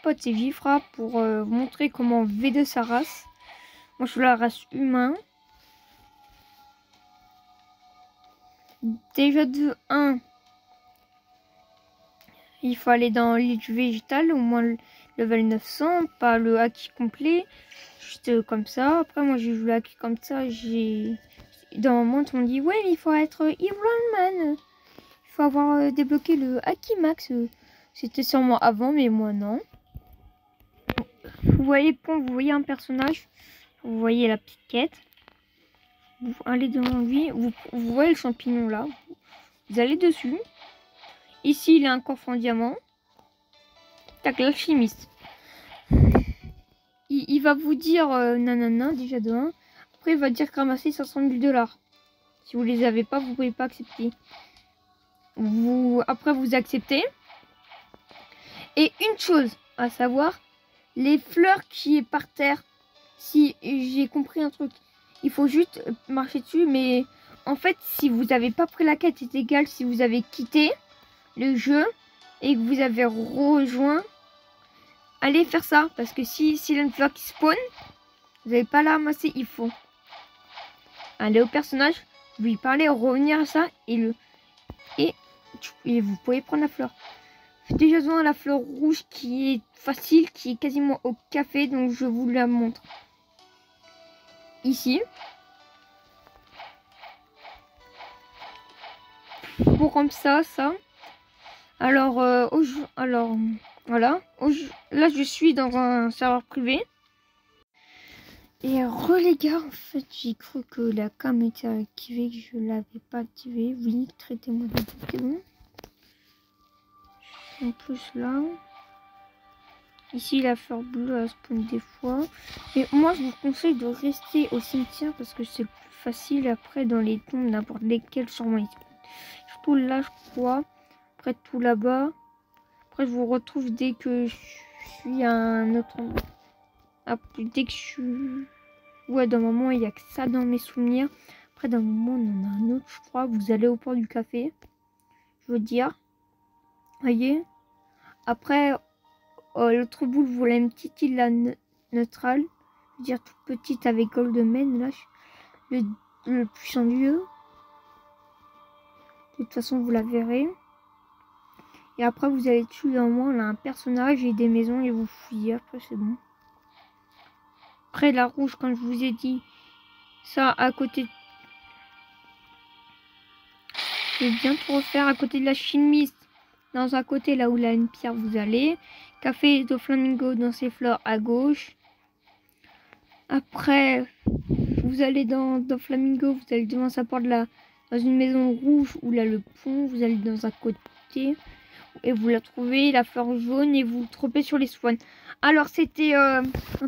pote c'est Gifra pour vous montrer comment V2 sa race. Moi je suis la race humain. Déjà de 1, il faut aller dans l'île du végétal, au moins le level 900, pas le haki complet, juste comme ça. Après moi j'ai joué le haki comme ça, dans un moment on me dit ouais mais il faut être Iron Man, il faut avoir débloqué le haki max. C'était sûrement avant mais moi non. Vous voyez vous voyez un personnage, vous voyez la petite quête. Vous allez devant lui, vous voyez le champignon là, vous allez dessus. Ici il y a un coffre en diamant. Tac, l'alchimiste. Il va vous dire nanana déjà de 1. Après il va dire ramasser 500 000 $. Si vous les avez pas, vous pouvez pas accepter. Après vous acceptez. Et une chose à savoir, les fleurs qui est par terre, si j'ai compris un truc, il faut juste marcher dessus. Mais en fait, si vous n'avez pas pris la quête, c'est égal. Si vous avez quitté le jeu et que vous avez rejoint, allez faire ça. Parce que si y a une fleur qui spawn, vous n'avez pas la ramasser, il faut aller au personnage, lui parler, revenir à ça et vous pouvez prendre la fleur. Déjà devant la fleur rouge qui est facile, qui est quasiment au café, donc je vous la montre ici. Pour comme ça. Alors, voilà. Là, je suis dans un serveur privé. Et les gars, en fait, j'ai cru que la cam était activée, que je l'avais pas activée. Oui, traitez-moi de bon. En plus là. Ici, la fleur bleue, elle spawn des fois. Et moi, je vous conseille de rester au cimetière parce que c'est le plus facile. Après, dans les tombes, n'importe lesquelles, sûrement ils spawn. Surtout là, je crois. Après, tout là-bas. Après, je vous retrouve dès que je suis à un autre endroit. Après, dès que je suis... Ouais, d'un moment, il n'y a que ça dans mes souvenirs. Après, d'un moment, on en a un autre, je crois. Vous allez au port du café. Je veux dire. Voyez. Après, l'autre bout, vous voulez une petite île là, neutrale. Je veux dire, toute petite avec Goldman, là. Le puissant dieu. De toute façon, vous la verrez. Et après, vous allez tuer un moment, là, un personnage et des maisons et vous fouillez. Après, c'est bon. Après, la rouge, quand je vous ai dit, ça, à côté... Je vais bien tout refaire à côté de la chimiste. Dans un côté, là où il y a une pierre, vous allez. Café de flamingo dans ses fleurs à gauche. Après, vous allez dans Flamingo, vous allez devant sa porte là, dans une maison rouge où là le pont, vous allez dans un côté et vous la trouvez, la fleur jaune et vous tropez sur les swans. Alors c'était un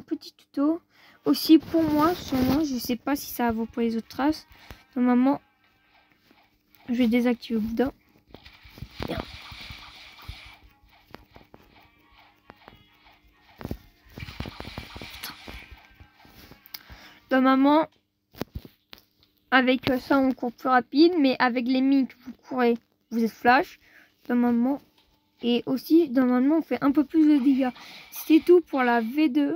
petit tuto aussi pour moi, sûrement, je sais pas si ça vaut pour les autres traces. Normalement, je vais désactiver le boudin. Bien. Normalement, avec ça on court plus rapide, mais avec les mines que vous courez, vous êtes flash. Normalement, et aussi normalement on fait un peu plus de dégâts. C'est tout pour la V2.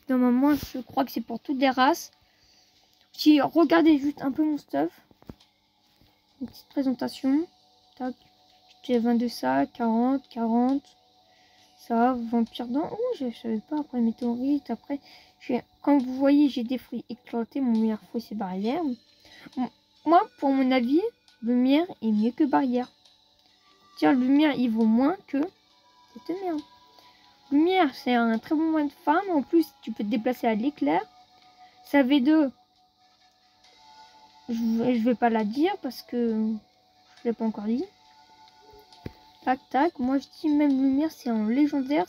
Normalement, je crois que c'est pour toutes les races. Si regardez juste un peu mon stuff. Une petite présentation. Tac. J'ai 22 ça, 40. Ça, vampire dent. Oh, je savais pas. Après, météorite. Après, comme vous voyez, j'ai des fruits éclatés. Mon meilleur fruit, c'est barrière. Moi, pour mon avis, lumière est mieux que barrière. Tiens, lumière, il vaut moins que cette merde. Lumière, c'est un très bon moyen de farm. En plus, tu peux te déplacer à l'éclair. Sa V2, je vais pas la dire parce que je l'ai pas encore dit. Tac, tac. Moi, je dis même lumière, c'est en légendaire.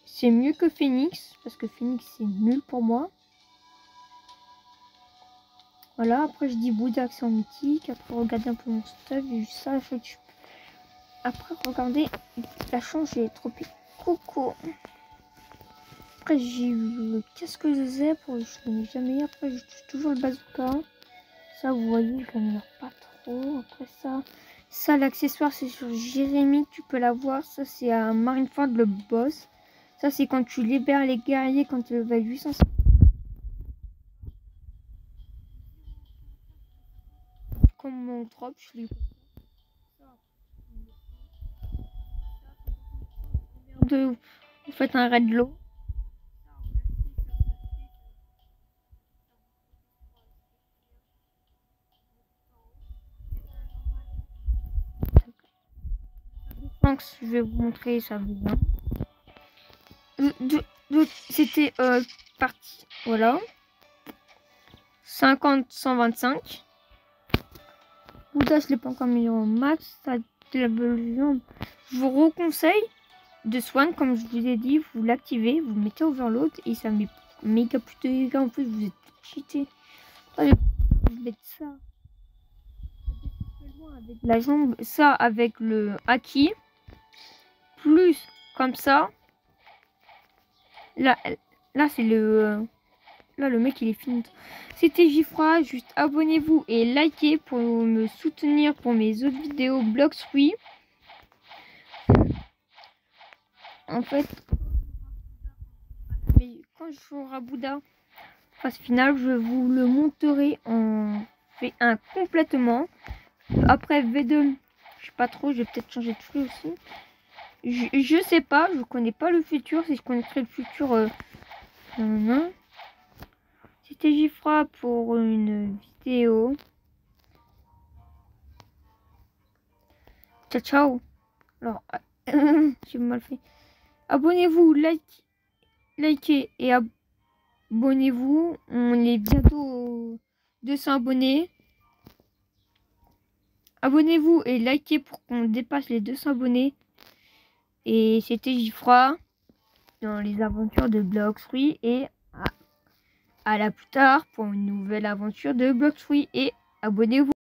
C'est mieux que Phoenix. Parce que Phoenix, c'est nul pour moi. Voilà. Après, je dis Bouddha, c'est en mythique. Après, regardez un peu mon stuff. Et ça, après, regardez. La chance, j'ai trop pu. Coucou. Après, j'ai eu le casque de zèbre. Je l'ai jamais eu. Après, je touche toujours le bazooka. Ça, vous voyez, je ne pas trop. Après ça, Ça, l'accessoire, c'est sur Jérémy, tu peux l'avoir. Ça, c'est à Marineford, le boss. Ça, c'est quand tu libères les guerriers, quand tu level 850. Comme mon drop, je l'ai. Vous faites un raid low. Je vais vous montrer, ça vous va. C'était parti, voilà. 50, 125. Bouddha, je l'ai pas encore mis en max. Ça, je vous reconseille de Swan, comme je vous ai dit, vous l'activez, vous mettez overload et ça met méga plus de dégâts. En plus, vous êtes cheaté. Vous mettez ça avec la jambe, ça avec le haki, plus comme ça. Là c'est le. Là, le mec, il est fini. C'était Gifra. Juste abonnez-vous et likez pour me soutenir pour mes autres vidéos Blox Fruits. En fait, quand je ferai Bouddha phase finale, je vous le montrerai en V1 complètement. Après V2, je sais pas trop, je vais peut-être changer de flux aussi. Je sais pas, je connais pas le futur. Si je connaîtrais le futur, non. C'était Gifra pour une vidéo. Ciao, ciao. Alors, j'ai mal fait. Abonnez-vous, likez et abonnez-vous. On est bientôt aux 200 abonnés. Abonnez-vous et likez pour qu'on dépasse les 200 abonnés. Et c'était Gifra dans les aventures de Blox Fruits. Et à la plus tard pour une nouvelle aventure de Blox Fruits. Et abonnez-vous.